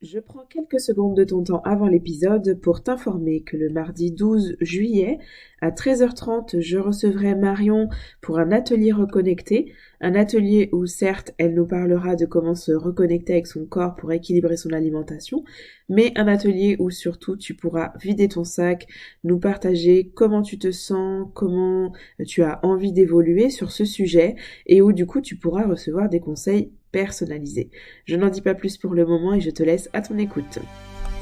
Je prends quelques secondes de ton temps avant l'épisode pour t'informer que le mardi 12 juillet à 13h30, je recevrai Marion pour un atelier reconnecté. Un atelier où certes, elle nous parlera de comment se reconnecter avec son corps pour équilibrer son alimentation, mais un atelier où surtout tu pourras vider ton sac, nous partager comment tu te sens, comment tu as envie d'évoluer sur ce sujet et où du coup tu pourras recevoir des conseils personnalisés. Je n'en dis pas plus pour le moment et je te laisse à ton écoute.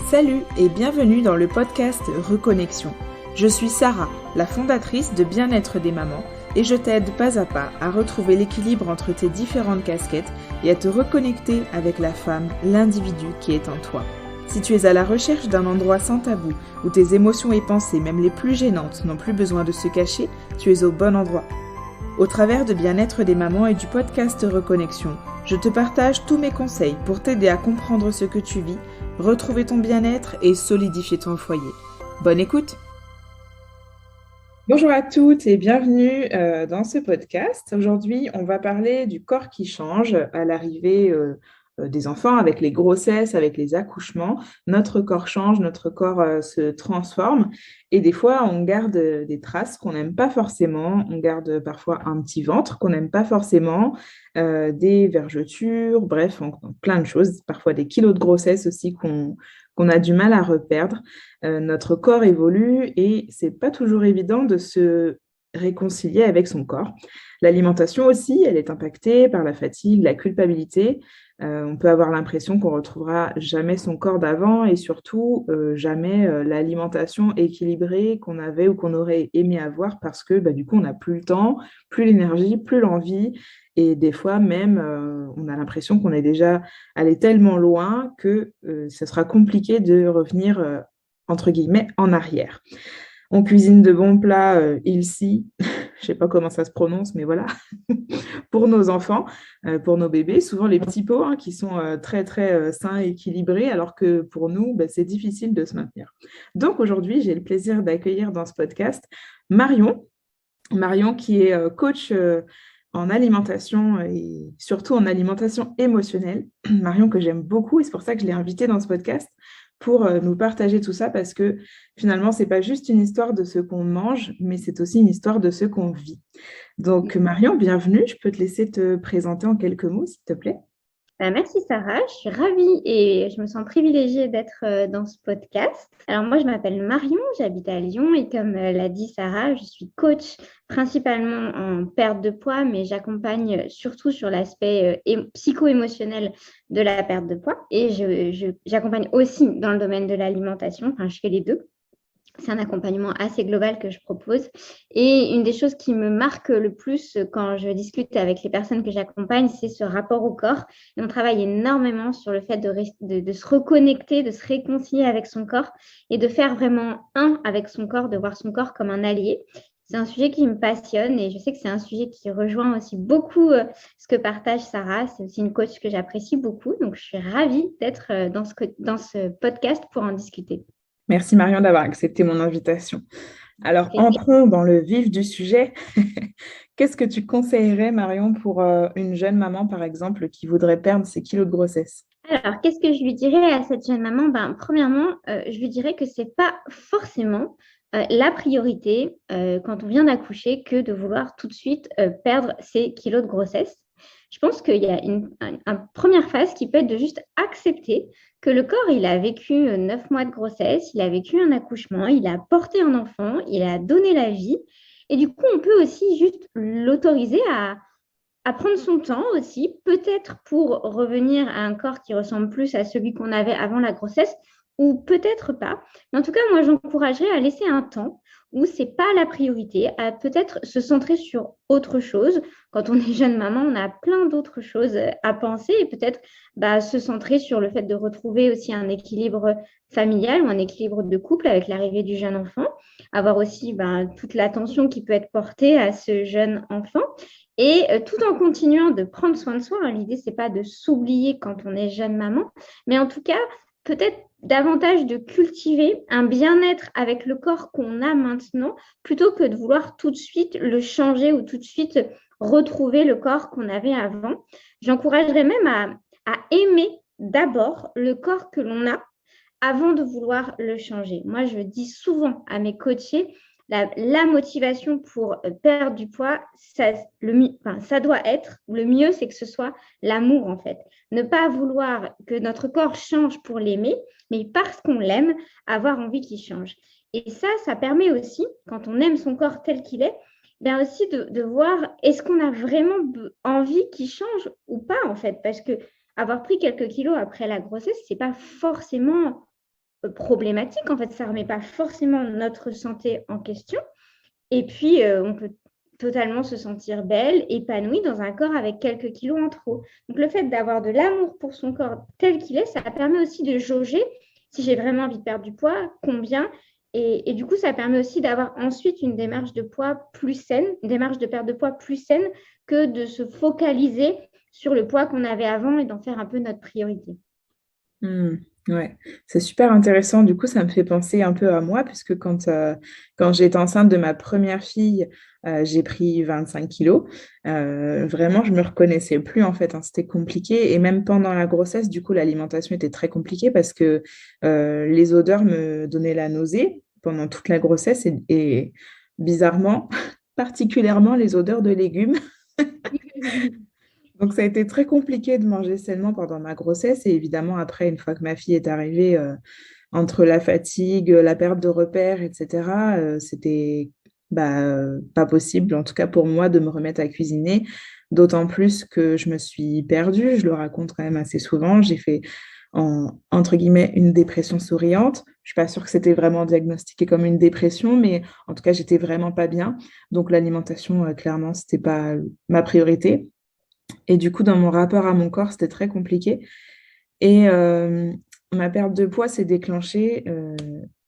Salut et bienvenue dans le podcast Reconnexion. Je suis Sarah, la fondatrice de Bien-être des mamans, et je t'aide pas à pas à retrouver l'équilibre entre tes différentes casquettes et à te reconnecter avec la femme, l'individu qui est en toi. Si tu es à la recherche d'un endroit sans tabou, où tes émotions et pensées, même les plus gênantes, n'ont plus besoin de se cacher, tu es au bon endroit. Au travers de Bien-être des mamans et du podcast Reconnexion, je te partage tous mes conseils pour t'aider à comprendre ce que tu vis, retrouver ton bien-être et solidifier ton foyer. Bonne écoute! Bonjour à toutes et bienvenue dans ce podcast. Aujourd'hui, on va parler du corps qui change à l'arrivée des enfants, avec les grossesses, avec les accouchements. Notre corps change, notre corps se transforme et des fois, on garde des traces qu'on n'aime pas forcément. On garde parfois un petit ventre qu'on n'aime pas forcément, des vergetures, bref, plein de choses. Parfois des kilos de grossesse aussi qu'on a du mal à reperdre. Notre corps évolue et c'est pas toujours évident de se réconcilier avec son corps. L'alimentation aussi, elle est impactée par la fatigue, la culpabilité. On peut avoir l'impression qu'on retrouvera jamais son corps d'avant et surtout jamais l'alimentation équilibrée qu'on avait ou qu'on aurait aimé avoir parce que du coup, on n'a plus le temps, plus l'énergie, plus l'envie. Et des fois même, on a l'impression qu'on est déjà allé tellement loin que ce sera compliqué de revenir, entre guillemets, en arrière. On cuisine de bons plats Ilsi, je ne sais pas comment ça se prononce, mais voilà, pour nos enfants, pour nos bébés, souvent les petits pots qui sont très, très sains et équilibrés, alors que pour nous, c'est difficile de se maintenir. Donc aujourd'hui, j'ai le plaisir d'accueillir dans ce podcast Marion. Marion qui est coach en alimentation et surtout en alimentation émotionnelle. Marion que j'aime beaucoup et c'est pour ça que je l'ai invitée dans ce podcast pour nous partager tout ça parce que finalement, c'est pas juste une histoire de ce qu'on mange, mais c'est aussi une histoire de ce qu'on vit. Donc Marion, bienvenue. Je peux te laisser te présenter en quelques mots, s'il te plaît. Merci Sarah, je suis ravie et je me sens privilégiée d'être dans ce podcast. Alors moi, je m'appelle Marion, j'habite à Lyon et comme l'a dit Sarah, je suis coach principalement en perte de poids, mais j'accompagne surtout sur l'aspect psycho-émotionnel de la perte de poids et j'accompagne aussi dans le domaine de l'alimentation, enfin je fais les deux. C'est un accompagnement assez global que je propose. Et une des choses qui me marque le plus quand je discute avec les personnes que j'accompagne, c'est ce rapport au corps. Et on travaille énormément sur le fait de se reconnecter, de se réconcilier avec son corps et de faire vraiment un avec son corps, de voir son corps comme un allié. C'est un sujet qui me passionne et je sais que c'est un sujet qui rejoint aussi beaucoup ce que partage Sarah. C'est aussi une coach que j'apprécie beaucoup. Donc, je suis ravie d'être dans ce podcast pour en discuter. Merci Marion d'avoir accepté mon invitation. Alors, entrons dans le vif du sujet. Qu'est-ce que tu conseillerais, Marion, pour une jeune maman, par exemple, qui voudrait perdre ses kilos de grossesse? Alors, qu'est-ce que je lui dirais à cette jeune maman? Premièrement, je lui dirais que ce n'est pas forcément la priorité quand on vient d'accoucher que de vouloir tout de suite perdre ses kilos de grossesse. Je pense qu'il y a une première phase qui peut être de juste accepter que le corps, il a vécu 9 mois de grossesse, il a vécu un accouchement, il a porté un enfant, il a donné la vie. Et du coup, on peut aussi juste l'autoriser à prendre son temps aussi, peut-être pour revenir à un corps qui ressemble plus à celui qu'on avait avant la grossesse, ou peut-être pas. Mais en tout cas, moi, j'encouragerais à laisser un temps où ce n'est pas la priorité, à peut-être se centrer sur autre chose. Quand on est jeune maman, on a plein d'autres choses à penser et peut-être se centrer sur le fait de retrouver aussi un équilibre familial ou un équilibre de couple avec l'arrivée du jeune enfant, avoir aussi toute l'attention qui peut être portée à ce jeune enfant. Et tout en continuant de prendre soin de soi, l'idée, ce n'est pas de s'oublier quand on est jeune maman, mais en tout cas, peut-être davantage de cultiver un bien-être avec le corps qu'on a maintenant, plutôt que de vouloir tout de suite le changer ou tout de suite retrouver le corps qu'on avait avant. J'encouragerais même à aimer d'abord le corps que l'on a avant de vouloir le changer. Moi, je dis souvent à mes coachés, la motivation pour perdre du poids, ça doit être, le mieux, c'est que ce soit l'amour, en fait. Ne pas vouloir que notre corps change pour l'aimer, mais parce qu'on l'aime, avoir envie qu'il change. Et ça permet aussi, quand on aime son corps tel qu'il est, bien aussi de voir est-ce qu'on a vraiment envie qu'il change ou pas, en fait. Parce que avoir pris quelques kilos après la grossesse, c'est pas forcément problématique. En fait, ça ne remet pas forcément notre santé en question. Et puis, on peut totalement se sentir belle, épanouie dans un corps avec quelques kilos en trop. Donc, le fait d'avoir de l'amour pour son corps tel qu'il est, ça permet aussi de jauger si j'ai vraiment envie de perdre du poids, combien. Et du coup, ça permet aussi d'avoir ensuite une démarche de poids plus saine, une démarche de perte de poids plus saine que de se focaliser sur le poids qu'on avait avant et d'en faire un peu notre priorité. Ouais, c'est super intéressant. Du coup, ça me fait penser un peu à moi, puisque quand j'étais enceinte de ma première fille, j'ai pris 25 kilos. Vraiment, je me reconnaissais plus en fait, hein. C'était compliqué. Et même pendant la grossesse, du coup, l'alimentation était très compliquée parce que les odeurs me donnaient la nausée pendant toute la grossesse et bizarrement, particulièrement les odeurs de légumes. Donc, ça a été très compliqué de manger sainement pendant ma grossesse. Et évidemment, après, une fois que ma fille est arrivée, entre la fatigue, la perte de repères, etc., c'était pas possible, en tout cas pour moi, de me remettre à cuisiner. D'autant plus que je me suis perdue. Je le raconte quand même assez souvent. J'ai fait, entre guillemets, une dépression souriante. Je suis pas sûre que c'était vraiment diagnostiqué comme une dépression, mais en tout cas, j'étais vraiment pas bien. Donc, l'alimentation, clairement, c'était pas ma priorité. Et du coup, dans mon rapport à mon corps, c'était très compliqué. Et ma perte de poids s'est déclenchée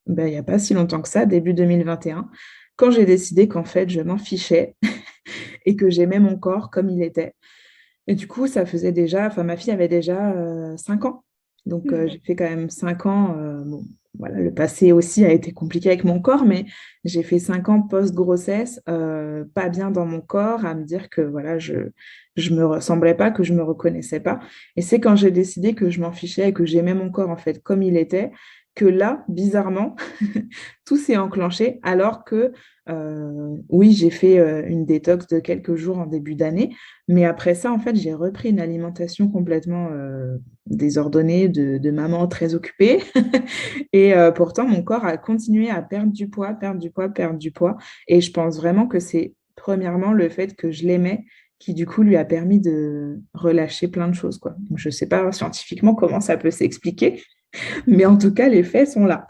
il n'y a pas si longtemps que ça, début 2021, quand j'ai décidé qu'en fait, je m'en fichais et que j'aimais mon corps comme il était. Et du coup, ça faisait déjà, enfin, ma fille avait déjà 5 ans. Donc, j'ai fait quand même 5 ans. Bon, voilà, le passé aussi a été compliqué avec mon corps, mais j'ai fait 5 ans post-grossesse, pas bien dans mon corps, à me dire que voilà, je me ressemblais pas, que je me reconnaissais pas. Et c'est quand j'ai décidé que je m'en fichais et que j'aimais mon corps en fait comme il était, que là, bizarrement, tout s'est enclenché, alors que oui, j'ai fait une détox de quelques jours en début d'année. Mais après ça, en fait, j'ai repris une alimentation complètement désordonnée de maman très occupée. Et pourtant, mon corps a continué à perdre du poids, perdre du poids, perdre du poids. Et je pense vraiment que c'est premièrement le fait que je l'aimais qui, du coup, lui a permis de relâcher plein de choses, quoi. Donc, je ne sais pas scientifiquement comment ça peut s'expliquer, mais en tout cas, les faits sont là.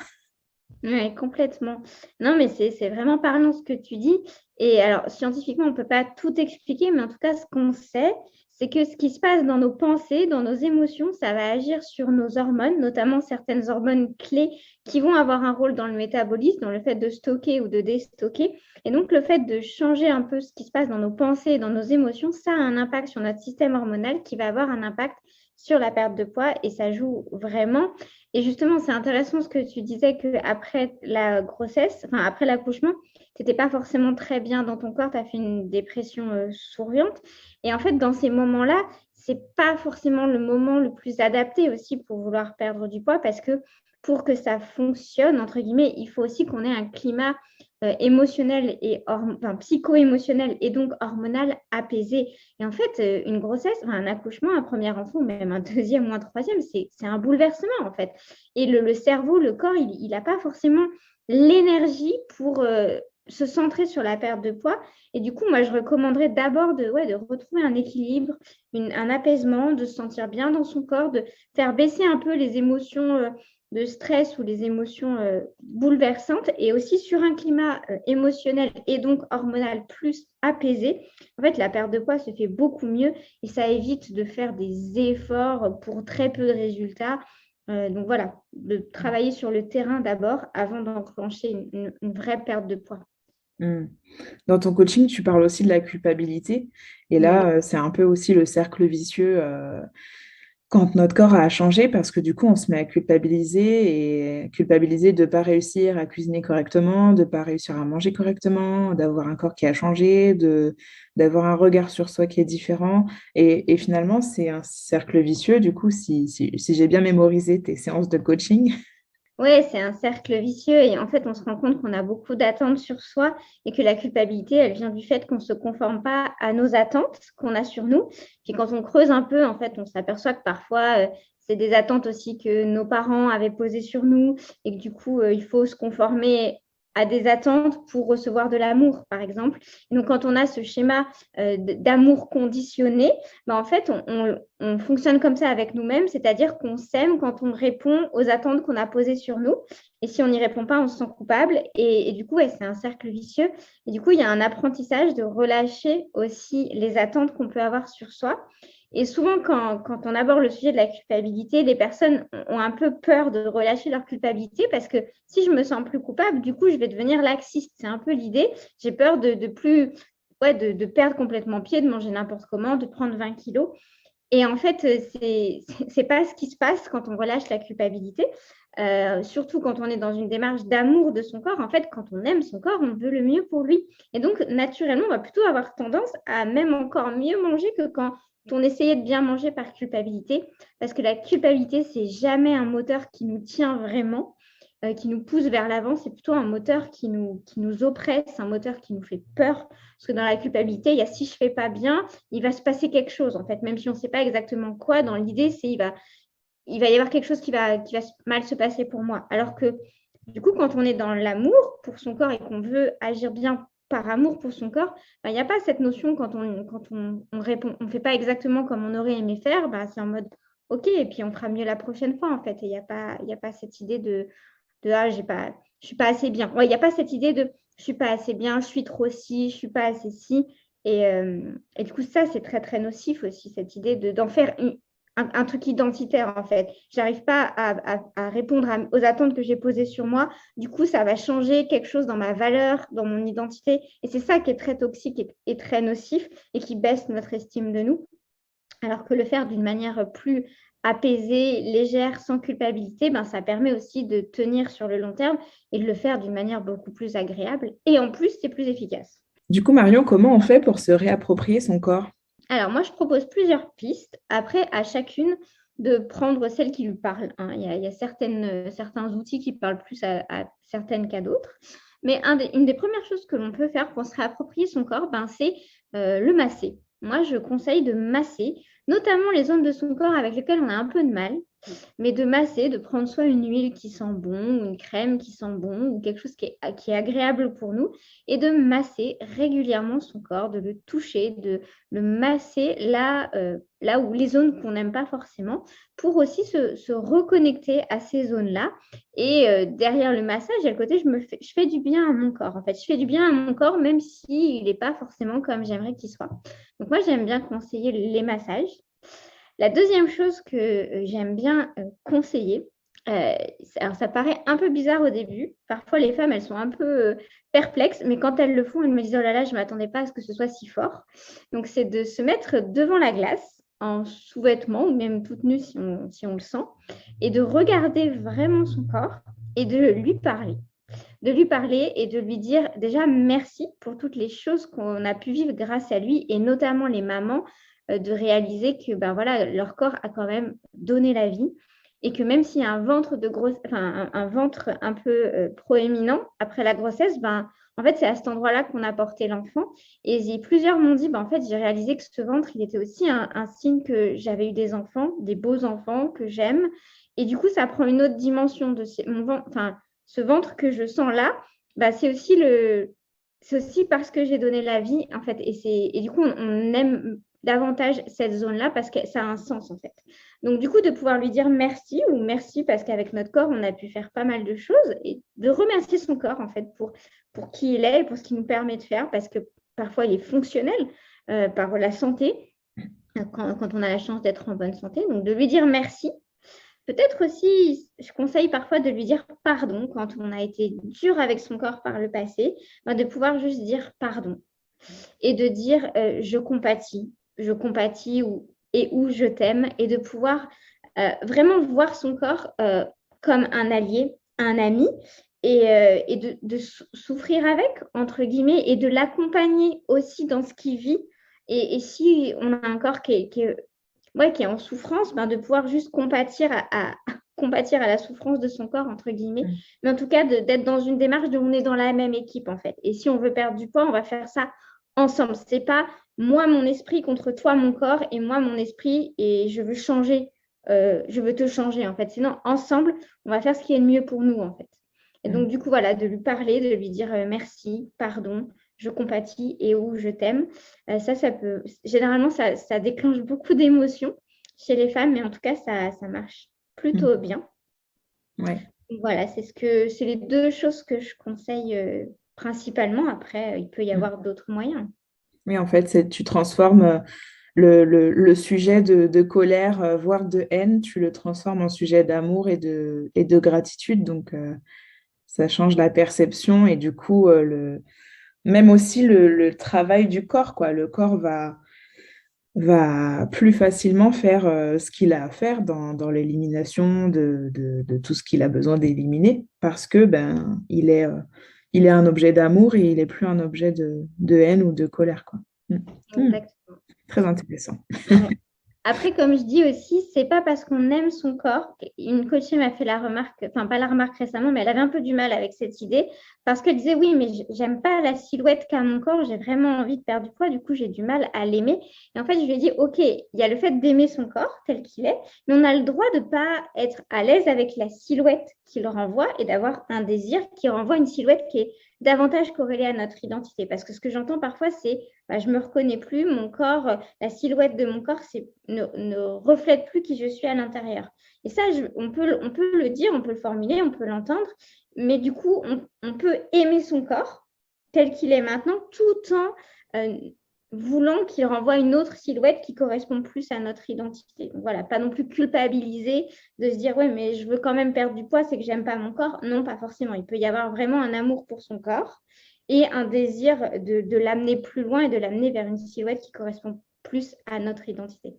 Oui, complètement. Non, mais c'est vraiment parlant ce que tu dis. Et alors, scientifiquement, on ne peut pas tout expliquer, mais en tout cas, ce qu'on sait, c'est que ce qui se passe dans nos pensées, dans nos émotions, ça va agir sur nos hormones, notamment certaines hormones clés qui vont avoir un rôle dans le métabolisme, dans le fait de stocker ou de déstocker. Et donc, le fait de changer un peu ce qui se passe dans nos pensées et dans nos émotions, ça a un impact sur notre système hormonal qui va avoir un impact sur la perte de poids et ça joue vraiment. Et justement, c'est intéressant ce que tu disais qu'après la grossesse, enfin après l'accouchement, tu n'étais pas forcément très bien dans ton corps, tu as fait une dépression souriante. Et en fait, dans ces moments-là, ce n'est pas forcément le moment le plus adapté aussi pour vouloir perdre du poids parce que pour que ça fonctionne, entre guillemets, il faut aussi qu'on ait un climat émotionnel et psycho-émotionnel et donc hormonal apaisé. Et en fait, une grossesse, un accouchement, un premier enfant, même un deuxième ou un troisième, c'est un bouleversement en fait. Et le cerveau, le corps, il n'a pas forcément l'énergie pour se centrer sur la perte de poids. Et du coup, moi, je recommanderais d'abord de retrouver un équilibre, un apaisement, de se sentir bien dans son corps, de faire baisser un peu les émotions de stress ou les émotions bouleversantes et aussi sur un climat émotionnel et donc hormonal plus apaisé. En fait, la perte de poids se fait beaucoup mieux et ça évite de faire des efforts pour très peu de résultats. Donc voilà, de travailler sur le terrain d'abord avant d'enclencher une vraie perte de poids. Dans ton coaching, tu parles aussi de la culpabilité. Et là, Oui. c'est un peu aussi le cercle vicieux Quand notre corps a changé, parce que du coup, on se met à culpabiliser et culpabiliser de ne pas réussir à cuisiner correctement, de ne pas réussir à manger correctement, d'avoir un corps qui a changé, d'avoir un regard sur soi qui est différent. Et finalement, c'est un cercle vicieux. Du coup, si j'ai bien mémorisé tes séances de coaching, Oui, c'est un cercle vicieux et en fait, on se rend compte qu'on a beaucoup d'attentes sur soi et que la culpabilité, elle vient du fait qu'on ne se conforme pas à nos attentes qu'on a sur nous. Puis quand on creuse un peu, en fait, on s'aperçoit que parfois, c'est des attentes aussi que nos parents avaient posées sur nous et que du coup, il faut se conformer à des attentes pour recevoir de l'amour, par exemple. Et donc, quand on a ce schéma d'amour conditionné, ben, en fait, on fonctionne comme ça avec nous-mêmes, c'est-à-dire qu'on s'aime quand on répond aux attentes qu'on a posées sur nous. Et si on n'y répond pas, on se sent coupable. Et du coup, ouais, c'est un cercle vicieux. Et du coup, il y a un apprentissage de relâcher aussi les attentes qu'on peut avoir sur soi. Et souvent, quand on aborde le sujet de la culpabilité, les personnes ont un peu peur de relâcher leur culpabilité parce que si je me sens plus coupable, du coup, je vais devenir laxiste. C'est un peu l'idée. J'ai peur de plus, ouais, de perdre complètement pied, de manger n'importe comment, de prendre 20 kilos. Et en fait, c'est pas ce qui se passe quand on relâche la culpabilité, surtout quand on est dans une démarche d'amour de son corps. En fait, quand on aime son corps, on veut le mieux pour lui. Et donc, naturellement, on va plutôt avoir tendance à même encore mieux manger que quand on essayait de bien manger par culpabilité, parce que la culpabilité, c'est jamais un moteur qui nous tient vraiment, qui nous pousse vers l'avant, c'est plutôt un moteur qui nous oppresse, un moteur qui nous fait peur. Parce que dans la culpabilité, il y a si je ne fais pas bien, il va se passer quelque chose, en fait, même si on ne sait pas exactement quoi. Dans l'idée, c'est il va y avoir quelque chose qui va mal se passer pour moi. Alors que, du coup, quand on est dans l'amour pour son corps et qu'on veut agir bien par amour pour son corps, il n'y a pas cette notion quand on répond, on ne fait pas exactement comme on aurait aimé faire, c'est en mode OK, et puis on fera mieux la prochaine fois, en fait. Et il y a pas cette idée de ah, je suis pas assez bien. Ouais, il n'y a pas cette idée de je suis pas assez bien, je suis trop ci, je suis pas assez ci. Et du coup, ça, c'est très, très nocif aussi, cette idée d'en faire un truc identitaire, en fait. J'arrive pas à répondre aux attentes que j'ai posées sur moi. Du coup, ça va changer quelque chose dans ma valeur, dans mon identité. Et c'est ça qui est très toxique et très nocif et qui baisse notre estime de nous. Alors que le faire d'une manière plus apaisée, légère, sans culpabilité, ça permet aussi de tenir sur le long terme et de le faire d'une manière beaucoup plus agréable. Et en plus, c'est plus efficace. du coup, Marion, comment on fait pour se réapproprier son corps? Alors, moi, je propose plusieurs pistes. Après, à chacune, de prendre celle qui lui parle, hein. Il y a certains outils qui parlent plus à certaines qu'à d'autres. Mais une des premières choses que l'on peut faire pour se réapproprier son corps, c'est le masser. Moi, je conseille de masser, notamment les zones de son corps avec lesquelles on a un peu de mal, mais de masser, de prendre soit une huile qui sent bon, ou une crème qui sent bon, ou quelque chose qui est agréable pour nous, et de masser régulièrement son corps, de le toucher, de le masser là où les zones qu'on n'aime pas forcément, pour aussi se reconnecter à ces zones-là. Et derrière le massage, il y a le côté, je fais du bien à mon corps. En fait, je fais du bien à mon corps, même s'il n'est pas forcément comme j'aimerais qu'il soit. Donc moi, j'aime bien conseiller les massages. La deuxième chose que j'aime bien conseiller, alors ça paraît un peu bizarre au début. Parfois, les femmes, elles sont un peu perplexes, mais quand elles le font, elles me disent, oh là là, je ne m'attendais pas à ce que ce soit si fort. Donc, c'est de se mettre devant la glace en sous-vêtements ou même toute nue si on le sent, et de regarder vraiment son corps et de lui parler. De lui parler et de lui dire déjà merci pour toutes les choses qu'on a pu vivre grâce à lui, et notamment les mamans, de réaliser que voilà, leur corps a quand même donné la vie et que même s'il y a un ventre un ventre un peu proéminent après la grossesse, en fait, c'est à cet endroit-là qu'on a porté l'enfant. Et plusieurs m'ont dit, en fait, j'ai réalisé que ce ventre, il était aussi un signe que j'avais eu des enfants, des beaux enfants que j'aime. Et du coup, ça prend une autre dimension de mon ventre, ce ventre que je sens là, c'est aussi parce que j'ai donné la vie, en fait. Et du coup, on aime davantage cette zone-là parce que ça a un sens, en fait. Donc, du coup, de pouvoir lui dire merci, ou merci parce qu'avec notre corps, on a pu faire pas mal de choses, et de remercier son corps, en fait, pour qui il est et pour ce qu'il nous permet de faire, parce que parfois, il est fonctionnel par la santé, quand on a la chance d'être en bonne santé. Donc, de lui dire merci. Peut-être aussi, je conseille parfois de lui dire pardon quand on a été dur avec son corps par le passé, de pouvoir juste dire pardon et de dire je compatis, ou et où je t'aime et de pouvoir vraiment voir son corps comme un allié, un ami et de souffrir avec, entre guillemets, et de l'accompagner aussi dans ce qu'il vit. Et si on a un corps qui est en souffrance, ben de pouvoir juste compatir compatir à la souffrance de son corps, entre guillemets. Mais en tout cas, d'être dans une démarche où on est dans la même équipe, en fait. Et si on veut perdre du poids, on va faire ça ensemble. C'est pas moi, mon esprit contre toi, mon corps, et moi, mon esprit, et je veux changer, je veux te changer, en fait. Sinon, ensemble, on va faire ce qui est le mieux pour nous, en fait. Et donc, du coup, voilà, de lui parler, de lui dire merci, pardon, je compatis et où je t'aime. Ça peut, généralement, ça déclenche beaucoup d'émotions chez les femmes, mais en tout cas, ça marche plutôt bien. Ouais. Voilà, c'est les deux choses que je conseille principalement. Après, il peut y avoir d'autres moyens. Oui, en fait, tu transformes le sujet de colère, voire de haine, tu le transformes en sujet d'amour et de gratitude. Donc, ça change la perception et du coup, même aussi le travail du corps, quoi. Le corps va plus facilement faire ce qu'il a à faire dans l'élimination de tout ce qu'il a besoin d'éliminer parce que il est un objet d'amour et il n'est plus un objet de haine ou de colère, quoi. Exactement. Très intéressant. Ouais. Après, comme je dis aussi, c'est pas parce qu'on aime son corps. Une coachée m'a fait la remarque, enfin pas la remarque récemment, mais elle avait un peu du mal avec cette idée parce qu'elle disait oui, mais j'aime pas la silhouette qu'a mon corps, j'ai vraiment envie de perdre du poids, du coup j'ai du mal à l'aimer. Et en fait, je lui ai dit ok, il y a le fait d'aimer son corps tel qu'il est, mais on a le droit de pas être à l'aise avec la silhouette qu'il renvoie et d'avoir un désir qui renvoie une silhouette qui est davantage corrélée à notre identité. Parce que ce que j'entends parfois, c'est je me reconnais plus, mon corps, la silhouette de mon corps ne reflète plus qui je suis à l'intérieur. Et ça, on peut le dire, on peut le formuler, on peut l'entendre, mais du coup, on peut aimer son corps tel qu'il est maintenant, tout en voulant qu'il renvoie une autre silhouette qui correspond plus à notre identité. Donc, voilà, pas non plus culpabiliser, de se dire, ouais, mais je veux quand même perdre du poids, c'est que j'aime pas mon corps. Non, pas forcément. Il peut y avoir vraiment un amour pour son corps et un désir de l'amener plus loin et de l'amener vers une silhouette qui correspond plus à notre identité.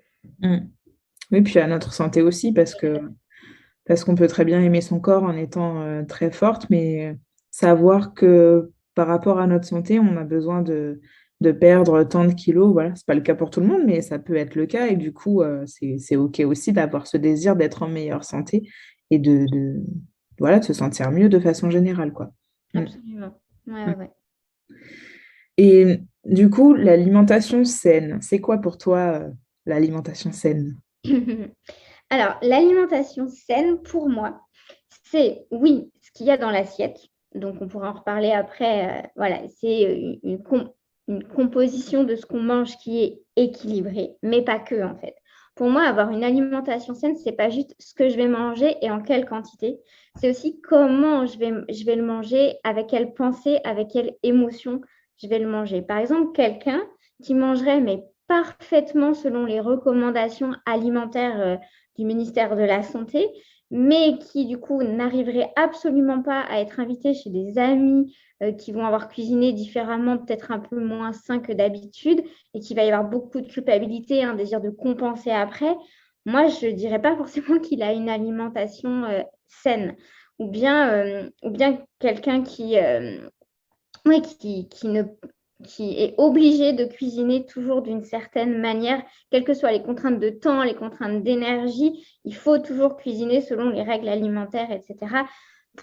Oui, puis à notre santé aussi, parce qu'on peut très bien aimer son corps en étant très forte, mais savoir que par rapport à notre santé, on a besoin de perdre tant de kilos. Voilà, c'est pas le cas pour tout le monde, mais ça peut être le cas. Et du coup, c'est OK aussi d'avoir ce désir d'être en meilleure santé et voilà, de se sentir mieux de façon générale, quoi. Absolument. Ouais. Et du coup, l'alimentation saine, c'est quoi pour toi l'alimentation saine? Alors, l'alimentation saine, pour moi, c'est, oui, ce qu'il y a dans l'assiette. Donc, on pourra en reparler après. Voilà, c'est une composition de ce qu'on mange qui est équilibrée, mais pas que, en fait. Pour moi, avoir une alimentation saine, c'est pas juste ce que je vais manger et en quelle quantité. C'est aussi comment je vais le manger, avec quelle pensée, avec quelle émotion je vais le manger. Par exemple, quelqu'un qui mangerait, mais parfaitement selon les recommandations alimentaires du ministère de la Santé, mais qui du coup n'arriverait absolument pas à être invité chez des amis qui vont avoir cuisiné différemment, peut-être un peu moins sain que d'habitude, et qu'il va y avoir beaucoup de culpabilité, un désir de compenser après. Moi, je ne dirais pas forcément qu'il a une alimentation saine, ou bien quelqu'un qui est obligé de cuisiner toujours d'une certaine manière, quelles que soient les contraintes de temps, les contraintes d'énergie, il faut toujours cuisiner selon les règles alimentaires, etc.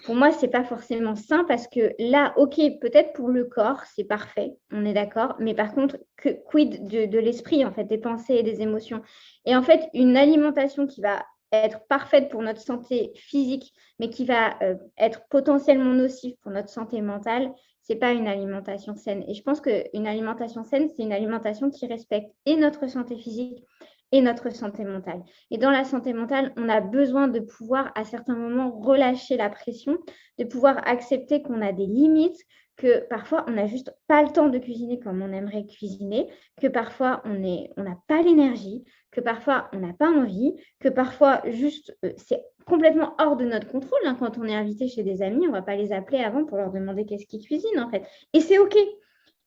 Pour moi, ce n'est pas forcément sain parce que là, ok, peut-être pour le corps, c'est parfait, on est d'accord, mais par contre, quid de l'esprit, en fait, des pensées et des émotions. Et en fait, une alimentation qui va être parfaite pour notre santé physique, mais qui va être potentiellement nocive pour notre santé mentale, c'est pas une alimentation saine. Et je pense qu'une alimentation saine, c'est une alimentation qui respecte et notre santé physique et notre santé mentale. Et dans la santé mentale, on a besoin de pouvoir, à certains moments, relâcher la pression, de pouvoir accepter qu'on a des limites, que parfois, on n'a juste pas le temps de cuisiner comme on aimerait cuisiner, que parfois, on n'a pas l'énergie, que parfois, on n'a pas envie, que parfois, juste, c'est complètement hors de notre contrôle. Quand on est invité chez des amis, on ne va pas les appeler avant pour leur demander qu'est-ce qu'ils cuisinent, en fait. Et c'est OK.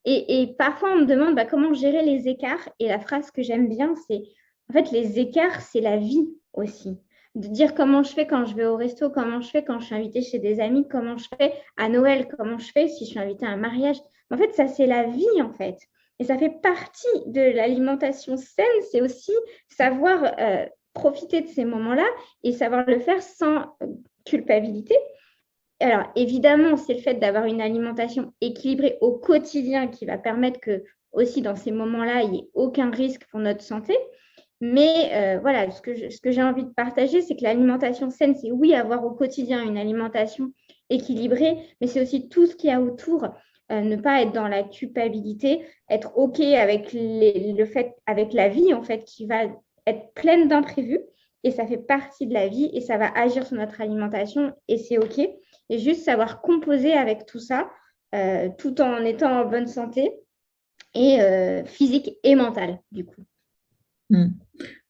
Et parfois, on me demande comment gérer les écarts. Et la phrase que j'aime bien, c'est en fait, les écarts, c'est la vie aussi. De dire comment je fais quand je vais au resto, comment je fais quand je suis invitée chez des amis, comment je fais à Noël, comment je fais si je suis invitée à un mariage. En fait, ça, c'est la vie, en fait. Et ça fait partie de l'alimentation saine, c'est aussi savoir profiter de ces moments-là et savoir le faire sans culpabilité. Alors, évidemment, c'est le fait d'avoir une alimentation équilibrée au quotidien qui va permettre que, aussi dans ces moments-là, il n'y ait aucun risque pour notre santé. Mais voilà, ce que j'ai envie de partager, c'est que l'alimentation saine, c'est oui, avoir au quotidien une alimentation équilibrée, mais c'est aussi tout ce qu'il y a autour. Ne pas être dans la culpabilité, être OK avec le fait, avec la vie, en fait, qui va être pleine d'imprévus. Et ça fait partie de la vie et ça va agir sur notre alimentation et c'est OK. Et juste savoir composer avec tout ça, tout en étant en bonne santé et physique et mentale, du coup.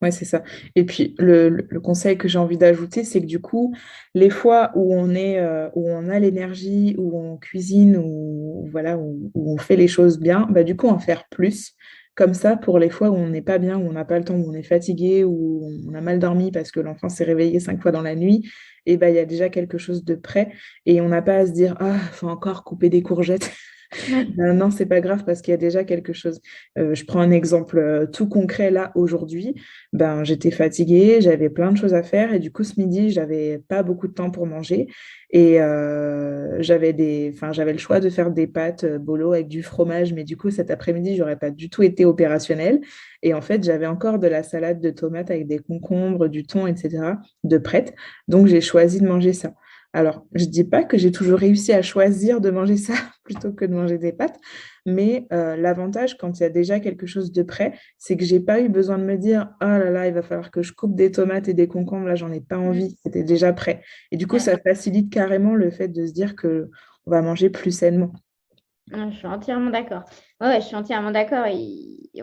Ouais, c'est ça. Et puis, le conseil que j'ai envie d'ajouter, c'est que du coup, les fois où où on a l'énergie, où on cuisine, où, voilà, où on fait les choses bien, bah, du coup, en faire plus. Comme ça, pour les fois où on n'est pas bien, où on n'a pas le temps, où on est fatigué, où on a mal dormi parce que l'enfant s'est réveillé 5 fois dans la nuit, et bah, il y a déjà quelque chose de prêt. Et on n'a pas à se dire, ah, faut encore couper des courgettes. Ouais. Non, c'est pas grave parce qu'il y a déjà quelque chose. Je prends un exemple tout concret là aujourd'hui. Ben, j'étais fatiguée, j'avais plein de choses à faire et du coup ce midi j'avais pas beaucoup de temps pour manger et j'avais le choix de faire des pâtes bolo avec du fromage, mais du coup cet après-midi j'aurais pas du tout été opérationnelle et en fait j'avais encore de la salade de tomates avec des concombres, du thon, etc. de prête. Donc j'ai choisi de manger ça. Alors, je dis pas que j'ai toujours réussi à choisir de manger ça plutôt que de manger des pâtes, mais l'avantage quand il y a déjà quelque chose de prêt, c'est que j'ai pas eu besoin de me dire, oh là là, il va falloir que je coupe des tomates et des concombres, là, j'en ai pas envie, c'était déjà prêt. Et du coup, Ouais. ça facilite carrément le fait de se dire que on va manger plus sainement. Je suis entièrement d'accord. Ouais, je suis entièrement d'accord.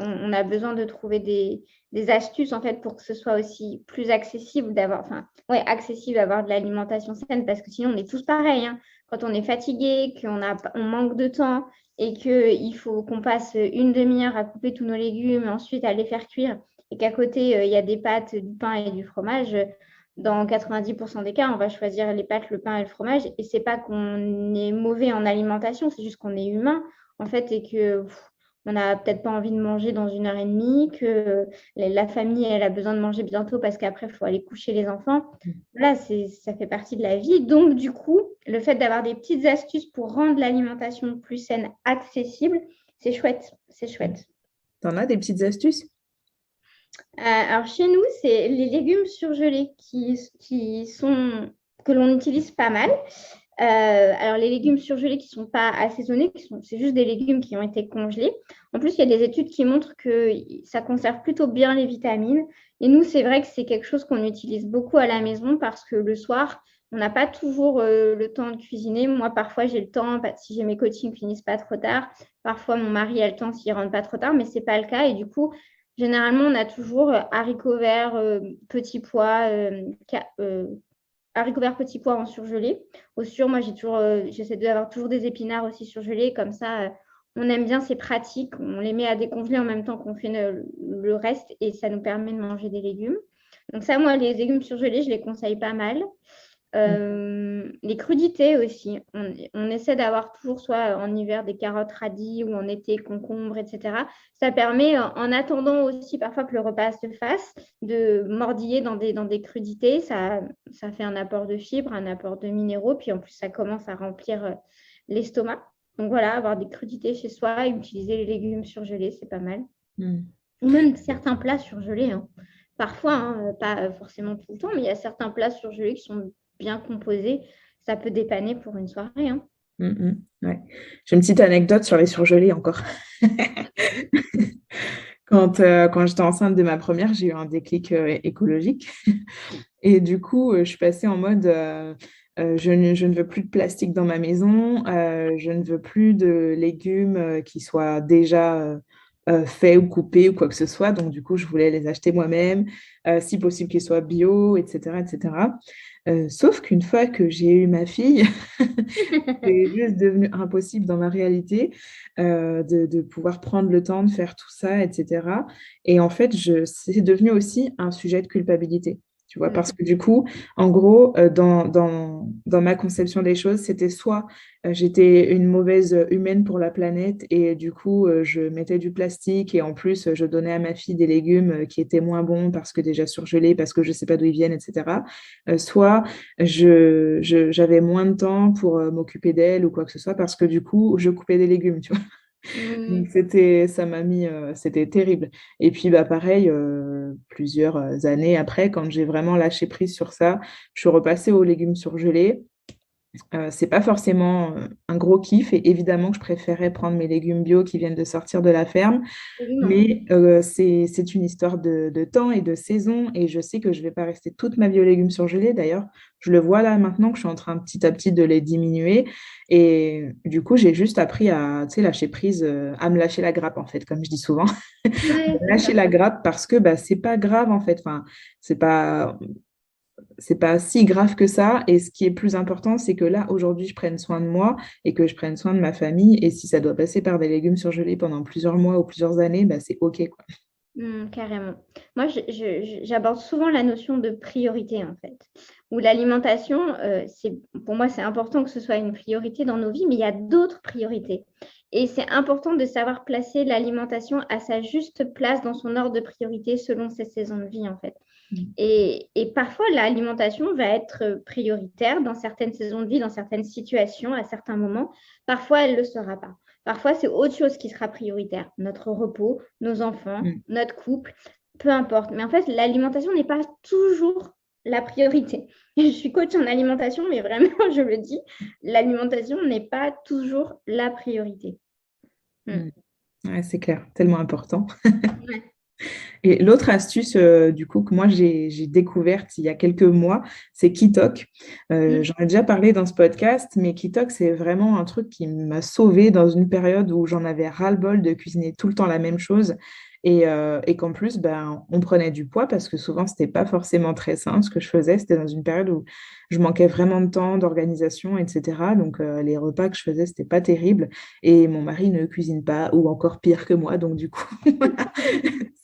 On a besoin de trouver des astuces en fait pour que ce soit aussi plus accessible d'avoir, enfin, ouais, accessible d'avoir de l'alimentation saine parce que sinon on est tous pareils, hein. Quand on est fatigué, on manque de temps et qu'il faut qu'on passe une demi-heure à couper tous nos légumes et ensuite à les faire cuire et qu'à côté il y a des pâtes, du pain et du fromage. Dans 90% des cas, on va choisir les pâtes, le pain et le fromage. Et c'est pas qu'on est mauvais en alimentation, c'est juste qu'on est humain, en fait, et que on n'a peut-être pas envie de manger dans 1 heure et demie, que la famille, elle a besoin de manger bientôt parce qu'après, il faut aller coucher les enfants. Là, ça fait partie de la vie. Donc, du coup, le fait d'avoir des petites astuces pour rendre l'alimentation plus saine, accessible, c'est chouette. C'est chouette. T'en as des petites astuces? Alors chez nous, c'est les légumes surgelés que l'on utilise pas mal. Alors les légumes surgelés qui ne sont pas assaisonnés, c'est juste des légumes qui ont été congelés. En plus, il y a des études qui montrent que ça conserve plutôt bien les vitamines. Et nous, c'est vrai que c'est quelque chose qu'on utilise beaucoup à la maison parce que le soir, on n'a pas toujours le temps de cuisiner. Moi, parfois, j'ai le temps si j'ai mes coachings qui finissent pas trop tard. Parfois, mon mari a le temps s'il rentre pas trop tard, mais ce n'est pas le cas. Et du coup, généralement, on a toujours haricots verts, petits pois, haricots verts, petits pois en surgelé. Au sûr, moi, j'essaie d'avoir toujours des épinards aussi surgelés. Comme ça, on aime bien, c'est pratique. On les met à décongeler en même temps qu'on fait le reste et ça nous permet de manger des légumes. Donc ça, moi, les légumes surgelés, je les conseille pas mal. Les crudités aussi. On essaie d'avoir toujours soit en hiver des carottes radis ou en été concombres, etc. Ça permet, en attendant aussi parfois que le repas se fasse, de mordiller dans des crudités. Ça fait un apport de fibres, un apport de minéraux, puis en plus ça commence à remplir l'estomac. Donc voilà, avoir des crudités chez soi et utiliser les légumes surgelés, c'est pas mal. Ou même certains plats surgelés, hein. Parfois, hein, pas forcément tout le temps, mais il y a certains plats surgelés qui sont bien composés. Ça peut dépanner pour une soirée, hein. Ouais. J'ai une petite anecdote sur les surgelés encore. Quand j'étais enceinte de ma première, j'ai eu un déclic écologique. Et du coup, je suis passée en mode je ne veux plus de plastique dans ma maison, je ne veux plus de légumes qui soient déjà faits ou coupés ou quoi que ce soit. Donc, du coup, je voulais les acheter moi-même, si possible qu'ils soient bio, etc., etc. Sauf qu'une fois que j'ai eu ma fille, c'est juste devenu impossible dans ma réalité de pouvoir prendre le temps de faire tout ça, etc. Et en fait, c'est devenu aussi un sujet de culpabilité. Tu vois, parce que du coup, en gros, dans ma conception des choses, c'était soit j'étais une mauvaise humaine pour la planète et du coup, je mettais du plastique et en plus, je donnais à ma fille des légumes qui étaient moins bons parce que déjà surgelés, parce que je ne sais pas d'où ils viennent, etc. Soit j'avais moins de temps pour m'occuper d'elle ou quoi que ce soit parce que du coup, je coupais des légumes, tu vois. Donc ça m'a mis, c'était terrible. Et puis bah pareil, plusieurs années après, quand j'ai vraiment lâché prise sur ça, je suis repassée aux légumes surgelés. C'est pas forcément un gros kiff et évidemment que je préférais prendre mes légumes bio qui viennent de sortir de la ferme, Absolument. mais c'est une histoire de temps et de saison et je sais que je vais pas rester toute ma vie aux légumes surgelés. D'ailleurs, je le vois là maintenant que je suis en train petit à petit de les diminuer et du coup, j'ai juste appris à, tu sais, lâcher prise, à me lâcher la grappe en fait, comme je dis souvent. Ouais, c'est Lâcher ça. la grappe parce que bah, c'est pas grave en fait. Enfin, c'est pas, c'est pas si grave que ça. Et ce qui est plus important, c'est que là, aujourd'hui, je prenne soin de moi et que je prenne soin de ma famille. Et si ça doit passer par des légumes surgelés pendant plusieurs mois ou plusieurs années, bah, c'est OK, quoi. Carrément. Moi, j'aborde souvent la notion de priorité, en fait, où l'alimentation, pour moi, c'est important que ce soit une priorité dans nos vies, mais il y a d'autres priorités. Et c'est important de savoir placer l'alimentation à sa juste place dans son ordre de priorité selon ses saisons de vie, en fait. Mm. Et parfois, l'alimentation va être prioritaire dans certaines saisons de vie, dans certaines situations, à certains moments. Parfois, elle ne le sera pas. Parfois, c'est autre chose qui sera prioritaire. Notre repos, nos enfants, Mm. notre couple, peu importe. Mais en fait, l'alimentation n'est pas toujours la priorité. Je suis coach en alimentation, mais vraiment, je le dis, l'alimentation n'est pas toujours la priorité. Mm. Ouais, c'est clair, tellement important. Ouais. Et l'autre astuce, du coup, que moi j'ai découverte il y a quelques mois, c'est Kitok. J'en ai déjà parlé dans ce podcast, mais Kitok, c'est vraiment un truc qui m'a sauvée dans une période où j'en avais ras-le-bol de cuisiner tout le temps la même chose. Et qu'en plus, ben, on prenait du poids parce que souvent, c'était pas forcément très sain ce que je faisais. C'était dans une période où je manquais vraiment de temps, d'organisation, etc. Donc, les repas que je faisais, c'était pas terrible. Et mon mari ne cuisine pas, ou encore pire que moi. Donc, du coup,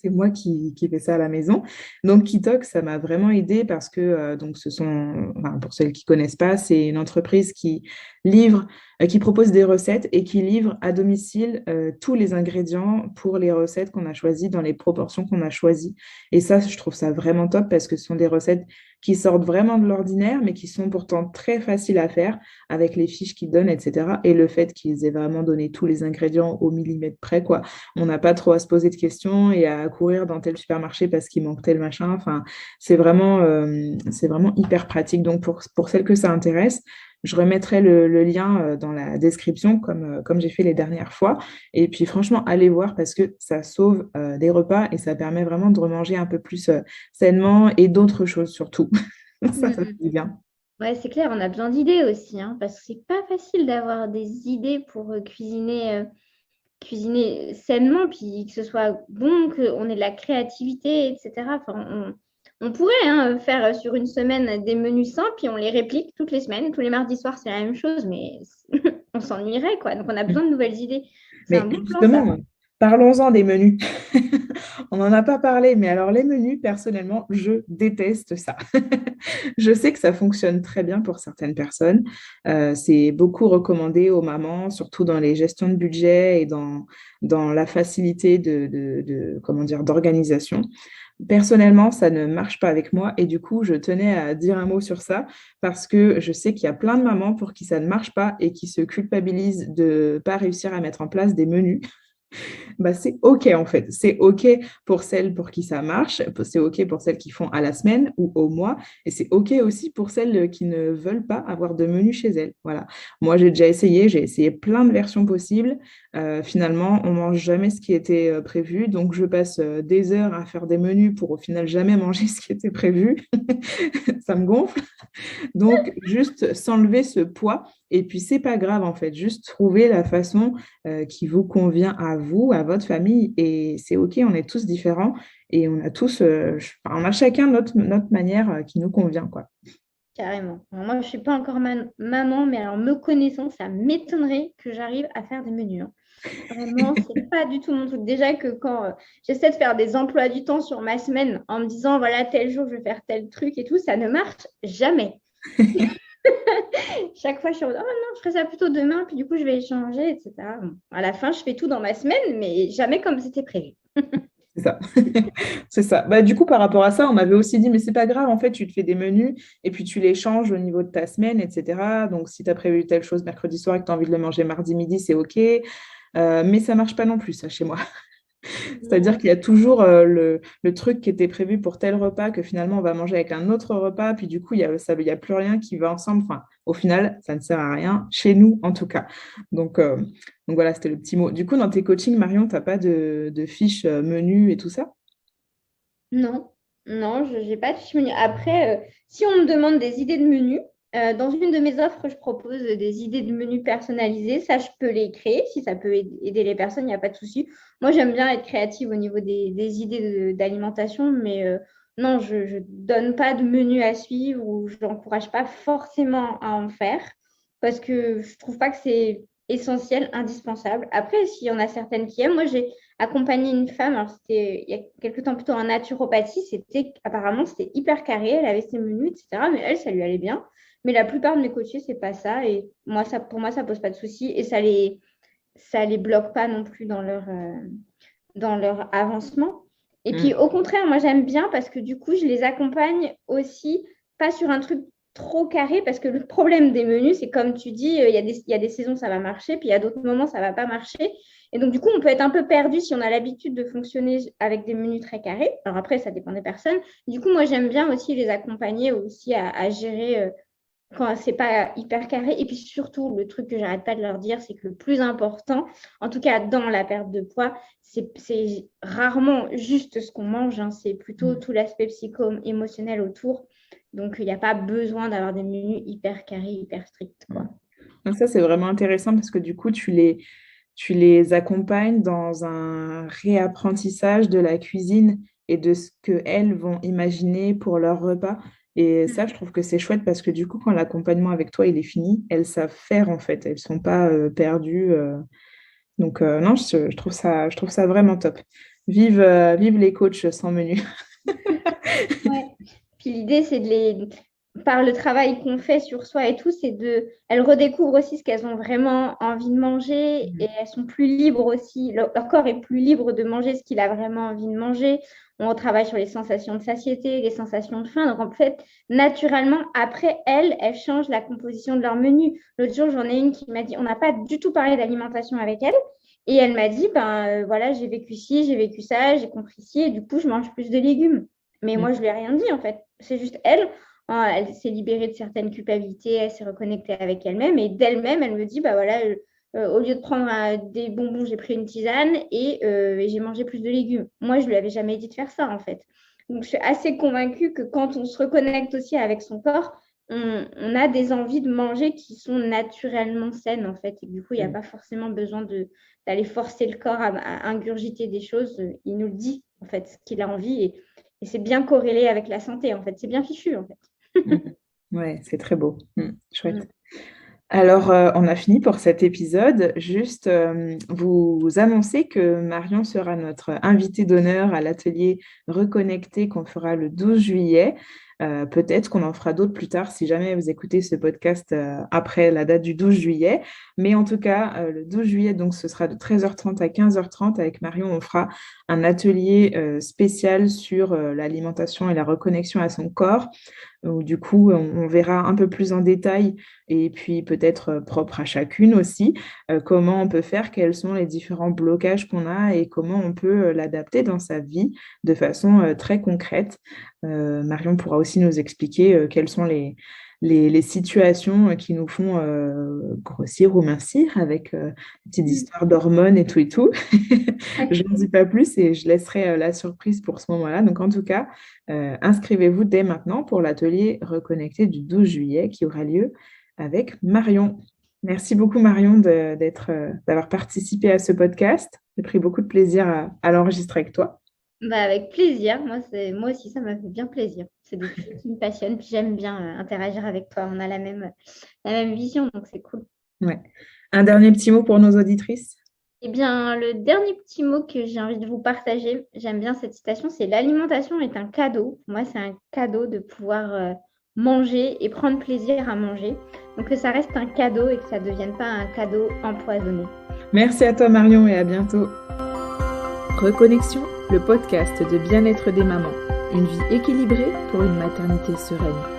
c'est moi qui fais ça à la maison. Donc, Kitok, ça m'a vraiment aidé parce que, donc, enfin, pour celles qui connaissent pas, c'est une entreprise qui livre, qui propose des recettes et qui livre à domicile tous les ingrédients pour les recettes qu'on a choisies dans les proportions qu'on a choisies. Et ça, je trouve ça vraiment top parce que ce sont des recettes qui sortent vraiment de l'ordinaire, mais qui sont pourtant très faciles à faire avec les fiches qu'ils donnent, etc. Et le fait qu'ils aient vraiment donné tous les ingrédients au millimètre près, quoi. On n'a pas trop à se poser de questions et à courir dans tel supermarché parce qu'il manque tel machin. Enfin, c'est vraiment hyper pratique. Donc, pour celles que ça intéresse, je remettrai le lien dans la description, comme j'ai fait les dernières fois. Et puis, franchement, allez voir parce que ça sauve des repas et ça permet vraiment de remanger un peu plus sainement et d'autres choses surtout. Ça fait du bien. Ouais, c'est clair, on a besoin d'idées aussi, hein, parce que c'est pas facile d'avoir des idées pour cuisiner sainement, puis que ce soit bon, qu'on ait de la créativité, etc. Enfin, on pourrait faire sur une semaine des menus simples, puis on les réplique toutes les semaines. Tous les mardis soirs, c'est la même chose, mais on s'ennuierait, quoi. Donc, on a besoin de nouvelles idées. C'est un Mais bon plan, ça. justement, parlons-en des menus. On n'en a pas parlé, mais alors les menus, personnellement, je déteste ça. Je sais que ça fonctionne très bien pour certaines personnes. C'est beaucoup recommandé aux mamans, surtout dans les gestions de budget et dans la facilité comment dire, d'organisation. Personnellement, ça ne marche pas avec moi et du coup, je tenais à dire un mot sur ça parce que je sais qu'il y a plein de mamans pour qui ça ne marche pas et qui se culpabilisent de ne pas réussir à mettre en place des menus. Bah, c'est OK en fait. C'est OK pour celles pour qui ça marche, c'est OK pour celles qui font à la semaine ou au mois, et c'est OK aussi pour celles qui ne veulent pas avoir de menu chez elles. Voilà. Moi, j'ai essayé plein de versions possibles. Finalement, on mange jamais ce qui était prévu, donc je passe des heures à faire des menus pour au final jamais manger ce qui était prévu. Ça me gonfle. Donc, juste s'enlever ce poids. Et puis, c'est pas grave, en fait. Juste trouver la façon qui vous convient à vous, à votre famille. Et c'est OK, on est tous différents. Et on a tous, on a chacun notre manière qui nous convient, quoi. carrément. Alors, moi, je ne suis pas encore maman, mais alors me connaissant, ça m'étonnerait que j'arrive à faire des menus, hein. Vraiment, c'est pas du tout mon truc. Déjà que quand j'essaie de faire des emplois du temps sur ma semaine en me disant, voilà, tel jour, je vais faire tel truc et tout, ça ne marche jamais. Chaque fois, je suis en mode, oh non, je ferai ça plutôt demain, puis du coup, je vais échanger, etc. Bon, à la fin, je fais tout dans ma semaine, mais jamais comme c'était prévu. C'est ça. C'est ça. Bah, du coup, par rapport à ça, on m'avait aussi dit, mais c'est pas grave, en fait, tu te fais des menus et puis tu les changes au niveau de ta semaine, etc. Donc, si tu as prévu telle chose mercredi soir et que tu as envie de le manger mardi midi, c'est OK. Mais ça marche pas non plus, ça, chez moi. C'est-à-dire qu'il y a toujours le truc qui était prévu pour tel repas que finalement on va manger avec un autre repas, puis du coup, il y a plus rien qui va ensemble. Enfin, au final, ça ne sert à rien, chez nous en tout cas. Donc voilà, c'était le petit mot. Du coup, dans tes coachings, Marion, tu n'as pas de fiches menus et tout ça? Non, non, je n'ai pas de fiche menu. Après, si on me demande des idées de menu, dans une de mes offres, je propose des idées de menu personnalisées. Ça, je peux les créer. Si ça peut aider les personnes, il n'y a pas de souci. Moi, j'aime bien être créative au niveau des idées d'alimentation, mais non, je ne donne pas de menu à suivre ou je n'encourage pas forcément à en faire parce que je ne trouve pas que c'est essentiel, indispensable. Après, s'il y en a certaines qui aiment, moi, j'ai accompagner une femme, alors c'était il y a quelques temps plutôt en naturopathie, apparemment c'était hyper carré, elle avait ses menus, etc. Mais elle, ça lui allait bien. Mais la plupart de mes coachés, c'est pas ça. Et moi, pour moi, ça pose pas de souci et ça les bloque pas non plus dans leur avancement. Et puis Mm. au contraire, moi j'aime bien parce que du coup, je les accompagne aussi, pas sur un truc trop carré, parce que le problème des menus, c'est comme tu dis, il y a des saisons, ça va marcher, puis il y a d'autres moments, ça va pas marcher. Et donc, du coup, on peut être un peu perdu si on a l'habitude de fonctionner avec des menus très carrés. Alors après, ça dépend des personnes. Du coup, moi, j'aime bien aussi les accompagner aussi à gérer quand c'est pas hyper carré. Et puis surtout, le truc que j'arrête pas de leur dire, c'est que le plus important, en tout cas dans la perte de poids, c'est rarement juste ce qu'on mange, hein, c'est plutôt tout l'aspect psycho-émotionnel autour. Donc, il n'y a pas besoin d'avoir des menus hyper carrés, hyper stricts, quoi. Donc ça, c'est vraiment intéressant parce que du coup, tu les accompagnes dans un réapprentissage de la cuisine et de ce qu'elles vont imaginer pour leur repas. Et ça, je trouve que c'est chouette parce que du coup, quand l'accompagnement avec toi, il est fini, elles savent faire en fait. Elles ne sont pas perdues. Donc non, je trouve ça vraiment top. Vive les coachs sans menu. Ouais. Puis l'idée, c'est par le travail qu'on fait sur soi et tout, elles redécouvrent aussi ce qu'elles ont vraiment envie de manger et elles sont plus libres aussi. Leur corps est plus libre de manger ce qu'il a vraiment envie de manger. On travaille sur les sensations de satiété, les sensations de faim. Donc en fait, naturellement, après, elles changent la composition de leur menu. L'autre jour, j'en ai une qui m'a dit, on n'a pas du tout parlé d'alimentation avec elle. Et elle m'a dit, ben voilà, j'ai vécu ci, j'ai vécu ça, j'ai compris ci, et du coup, je mange plus de légumes. Mais moi, je lui ai rien dit, en fait. C'est juste elle, hein, elle s'est libérée de certaines culpabilités, elle s'est reconnectée avec elle-même. Et d'elle-même, elle me dit, bah voilà, au lieu de prendre des bonbons, j'ai pris une tisane et j'ai mangé plus de légumes. Moi, je lui avais jamais dit de faire ça, en fait. Donc, je suis assez convaincue que quand on se reconnecte aussi avec son corps, on a des envies de manger qui sont naturellement saines, en fait. Et du coup, il n'y a pas forcément besoin d'aller forcer le corps à ingurgiter des choses. Il nous le dit, en fait, ce qu'il a envie. Et c'est bien corrélé avec la santé, en fait. C'est bien fichu, en fait. Ouais, c'est très beau. Chouette. Mm. Alors, on a fini pour cet épisode. Juste vous annoncer que Marion sera notre invitée d'honneur à l'atelier Reconnecté qu'on fera le 12 juillet. Peut-être qu'on en fera d'autres plus tard si jamais vous écoutez ce podcast après la date du 12 juillet. Mais en tout cas, le 12 juillet, donc ce sera de 13h30 à 15h30 avec Marion. On fera un atelier spécial sur l'alimentation et la reconnexion à son corps, où du coup, on verra un peu plus en détail et puis peut-être propre à chacune aussi, comment on peut faire, quels sont les différents blocages qu'on a et comment on peut l'adapter dans sa vie de façon très concrète. Marion pourra aussi nous expliquer quelles sont les situations qui nous font grossir ou mincir avec des petites histoires d'hormones et tout et tout. Je n'en dis pas plus et je laisserai la surprise pour ce moment-là. Donc en tout cas, inscrivez-vous dès maintenant pour l'atelier Reconnecté du 12 juillet qui aura lieu avec Marion. Merci beaucoup Marion d'avoir participé à ce podcast. J'ai pris beaucoup de plaisir à l'enregistrer avec toi. Bah, avec plaisir. Moi aussi, ça m'a fait bien plaisir. C'est des sujets qui me passionnent. Puis j'aime bien interagir avec toi. On a la même vision, donc c'est cool. Ouais. Un dernier petit mot pour nos auditrices? Eh bien, le dernier petit mot que j'ai envie de vous partager, j'aime bien cette citation, c'est l'alimentation est un cadeau. Pour moi, c'est un cadeau de pouvoir manger et prendre plaisir à manger. Donc que ça reste un cadeau et que ça ne devienne pas un cadeau empoisonné. Merci à toi Marion et à bientôt. Reconnexion, le podcast de bien-être des mamans. Une vie équilibrée pour une maternité sereine.